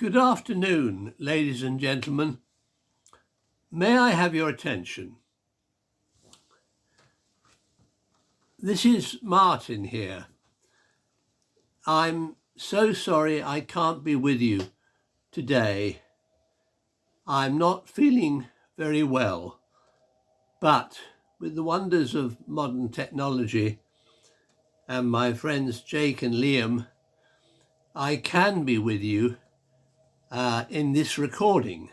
Good afternoon, ladies and gentlemen. May I have your attention? This is Martin here. I'm so sorry I can't be with you today. I'm not feeling very well, but with the wonders of modern technology and my friends Jake and Liam, I can be with you in this recording.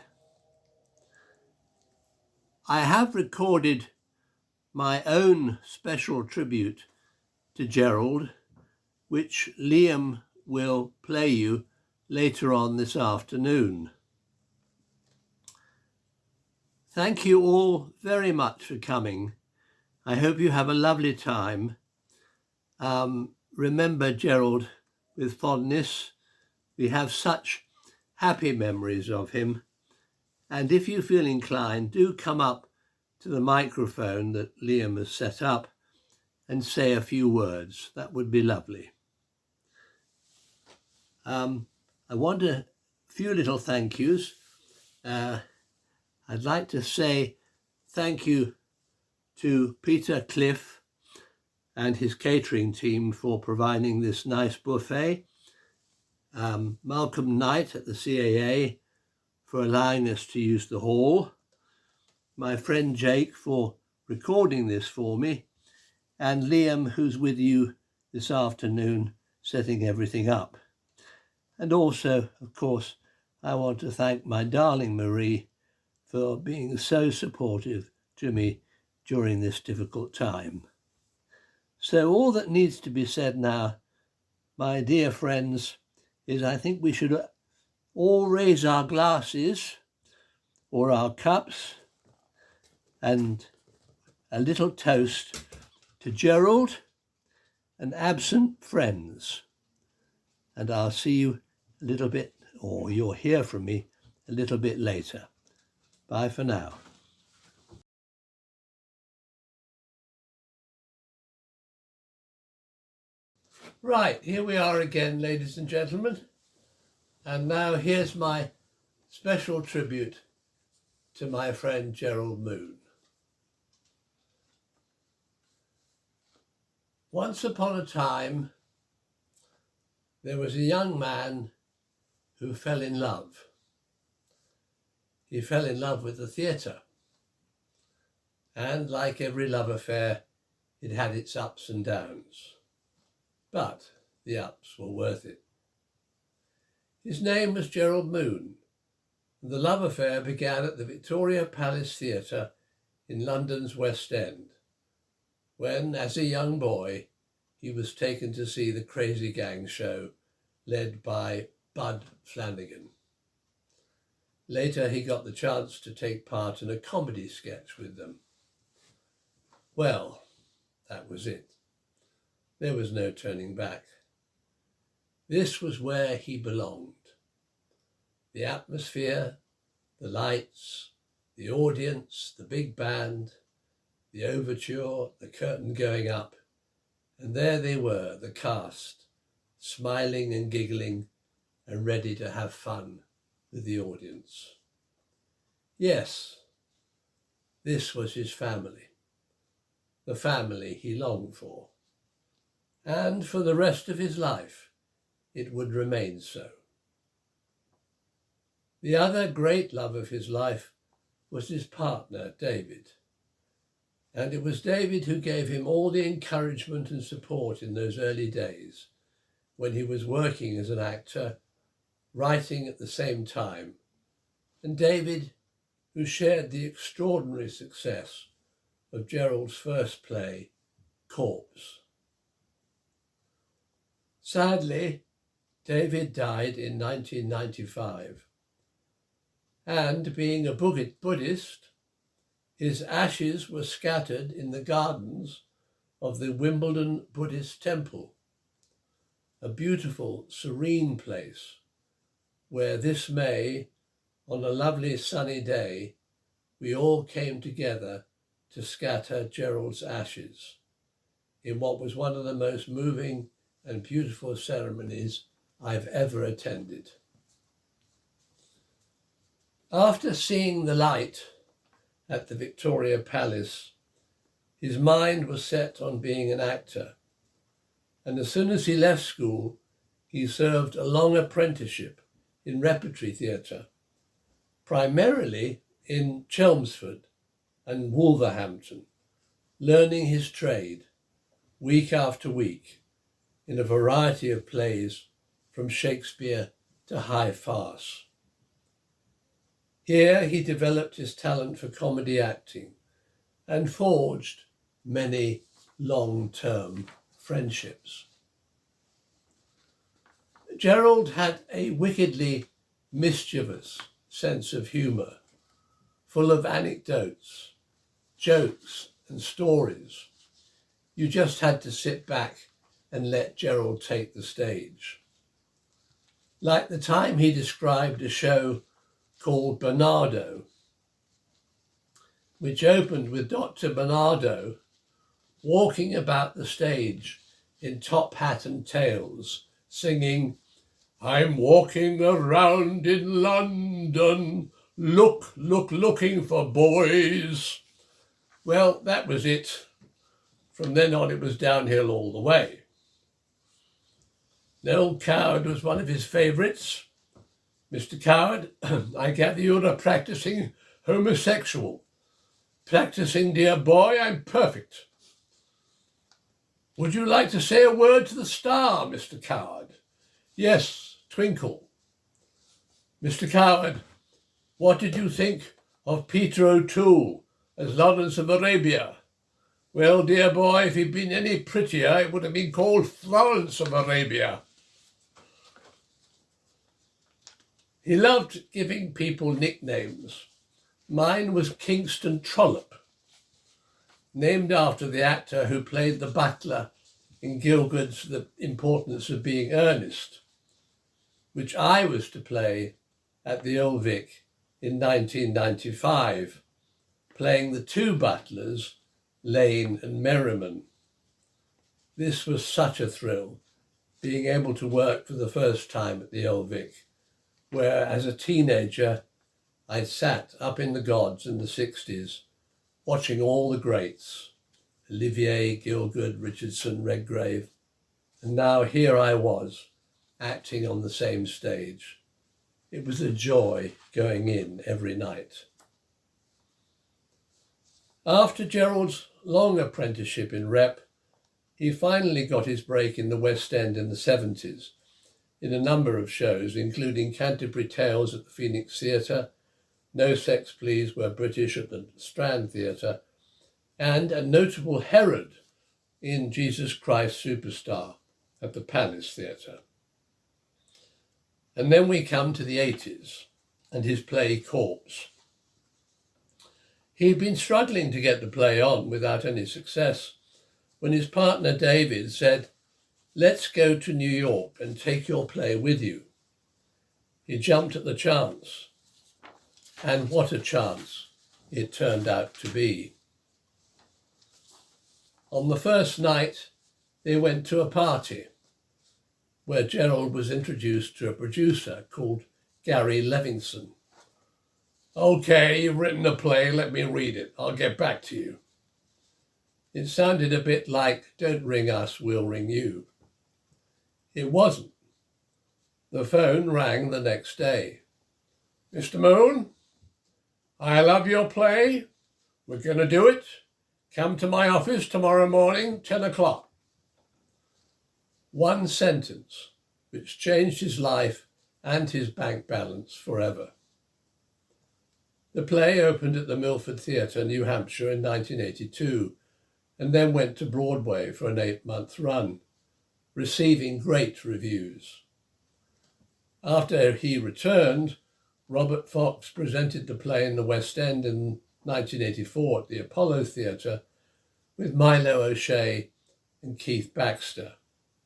I have recorded my own special tribute to Gerald, which Liam will play you later on this afternoon. Thank you all very much for coming. I hope you have a lovely time. Remember Gerald with fondness. We have such happy memories of him. And if you feel inclined, do come up to the microphone that Liam has set up and say a few words. That would be lovely. I want a few little thank yous. I'd like to say thank you to Peter Cliff and his catering team for providing this nice buffet. Malcolm Knight at the CAA for allowing us to use the hall. My friend Jake for recording this for me. And Liam, who's with you this afternoon, setting everything up. And also, of course, I want to thank my darling Marie for being so supportive to me during this difficult time. So all that needs to be said now, my dear friends, is I think we should all raise our glasses or our cups and a little toast to Gerald and absent friends. And I'll see you a little bit, or you'll hear from me a little bit later. Bye for now. Right, here we are again, ladies and gentlemen. And now here's my special tribute to my friend Gerald Moon. Once upon a time, there was a young man who fell in love. He fell in love with the theatre. And like every love affair, it had its ups and downs. But the ups were worth it. His name was Gerald Moon, and the love affair began at the Victoria Palace Theatre in London's West End, when, as a young boy, he was taken to see the Crazy Gang show led by Bud Flanagan. Later, he got the chance to take part in a comedy sketch with them. Well, that was it. There was no turning back. This was where he belonged. The atmosphere, the lights, the audience, the big band, the overture, the curtain going up, and there they were, the cast, smiling and giggling and ready to have fun with the audience. Yes, this was his family, the family he longed for. And for the rest of his life, it would remain so. The other great love of his life was his partner, David. And it was David who gave him all the encouragement and support in those early days when he was working as an actor, writing at the same time. And David, who shared the extraordinary success of Gerald's first play, Corpse. Sadly, David died in 1995, and being a Buddhist, his ashes were scattered in the gardens of the Wimbledon Buddhist Temple, a beautiful, serene place where this May, on a lovely sunny day, we all came together to scatter Gerald's ashes in what was one of the most moving and beautiful ceremonies I've ever attended. After seeing the light at the Victoria Palace, his mind was set on being an actor, and as soon as he left school, he served a long apprenticeship in repertory theatre, primarily in Chelmsford and Wolverhampton, learning his trade week after week in a variety of plays from Shakespeare to high farce. Here he developed his talent for comedy acting and forged many long-term friendships. Gerald had a wickedly mischievous sense of humour, full of anecdotes, jokes and stories. You just had to sit back and let Gerald take the stage. Like the time he described a show called Bernardo, which opened with Dr. Bernardo walking about the stage in top hat and tails, singing, "I'm walking around in London, looking for boys." Well, that was it. From then on, it was downhill all the way. Noel Coward was one of his favourites. "Mr. Coward, I gather you're a practising homosexual." "Practising, dear boy, I'm perfect." "Would you like to say a word to the star, Mr. Coward?" "Yes, Twinkle." "Mr. Coward, what did you think of Peter O'Toole as Lawrence of Arabia?" "Well, dear boy, if he'd been any prettier, it would have been called Florence of Arabia." He loved giving people nicknames. Mine was Kingston Trollope, named after the actor who played the butler in Gielgud's The Importance of Being Earnest, which I was to play at the Old Vic in 1995, playing the two butlers, Lane and Merriman. This was such a thrill, being able to work for the first time at the Old Vic, where as a teenager I sat up in the gods in the 60s, watching all the greats, Olivier, Gielgud, Richardson, Redgrave, and now here I was, acting on the same stage. It was a joy going in every night. After Gerald's long apprenticeship in rep, he finally got his break in the West End in the 70s, in a number of shows, including Canterbury Tales at the Phoenix Theatre, No Sex Please We're British at the Strand Theatre, and a notable Herod in Jesus Christ Superstar at the Palace Theatre. And then we come to the 80s and his play Corpse. He'd been struggling to get the play on without any success when his partner David said, "Let's go to New York and take your play with you." He jumped at the chance, and what a chance it turned out to be. On the first night, they went to a party where Gerald was introduced to a producer called Gary Levinson. "Okay, you've written a play, let me read it. I'll get back to you." It sounded a bit like, "Don't ring us, we'll ring you." It wasn't. The phone rang the next day. "Mr. Moon, I love your play. We're going to do it. Come to my office tomorrow morning, 10 o'clock. One sentence which changed his life and his bank balance forever. The play opened at the Milford Theatre, New Hampshire in 1982, and then went to Broadway for an 8-month run, receiving great reviews. After he returned, Robert Fox presented the play in the West End in 1984 at the Apollo Theatre with Milo O'Shea and Keith Baxter,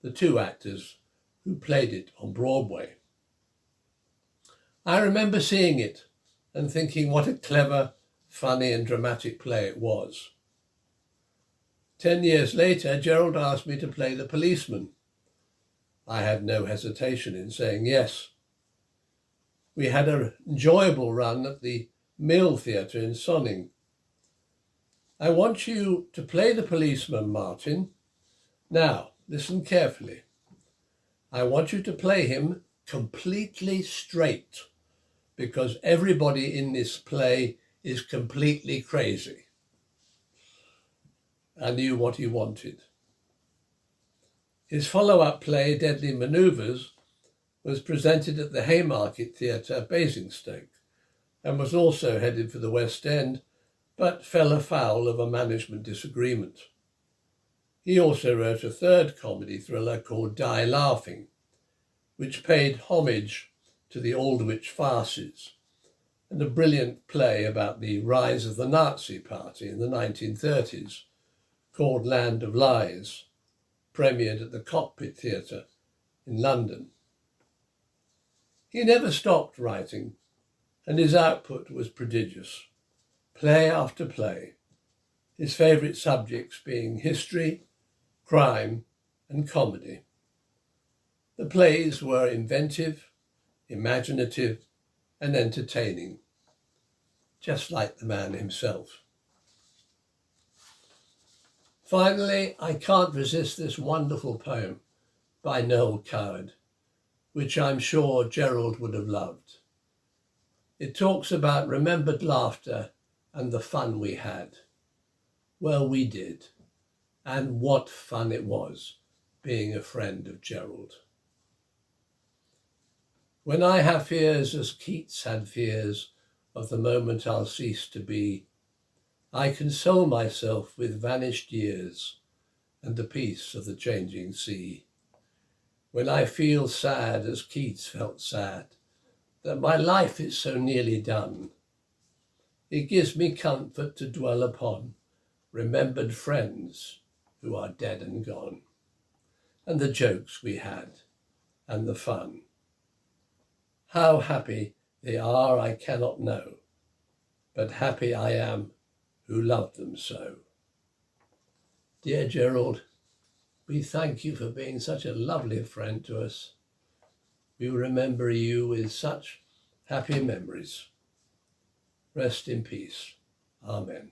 the two actors who played it on Broadway. I remember seeing it and thinking what a clever, funny and dramatic play it was. 10 years later, Gerald asked me to play the policeman. I had no hesitation in saying yes. We had an enjoyable run at the Mill Theatre in Sonning. I want you to play the policeman, Martin. Now, listen carefully. I want you to play him completely straight, because everybody in this play is completely crazy. I knew what he wanted. His follow-up play, Deadly Manoeuvres, was presented at the Haymarket Theatre, Basingstoke, and was also headed for the West End, but fell afoul of a management disagreement. He also wrote a third comedy thriller called Die Laughing, which paid homage to the Aldwych farces, and a brilliant play about the rise of the Nazi Party in the 1930s, called Land of Lies, premiered at the Cockpit Theatre in London. He never stopped writing, and his output was prodigious, play after play, his favourite subjects being history, crime, and comedy. The plays were inventive, imaginative, and entertaining, just like the man himself. Finally, I can't resist this wonderful poem by Noel Coward, which I'm sure Gerald would have loved. It talks about remembered laughter and the fun we had. Well, we did, and what fun it was being a friend of Gerald. When I have fears as Keats had fears of the moment I'll cease to be, I console myself with vanished years and the peace of the changing sea. When I feel sad as Keats felt sad, that my life is so nearly done, it gives me comfort to dwell upon remembered friends who are dead and gone, and the jokes we had, and the fun. How happy they are I cannot know, but happy I am who loved them so. Dear Gerald, we thank you for being such a lovely friend to us. We remember you with such happy memories. Rest in peace. Amen.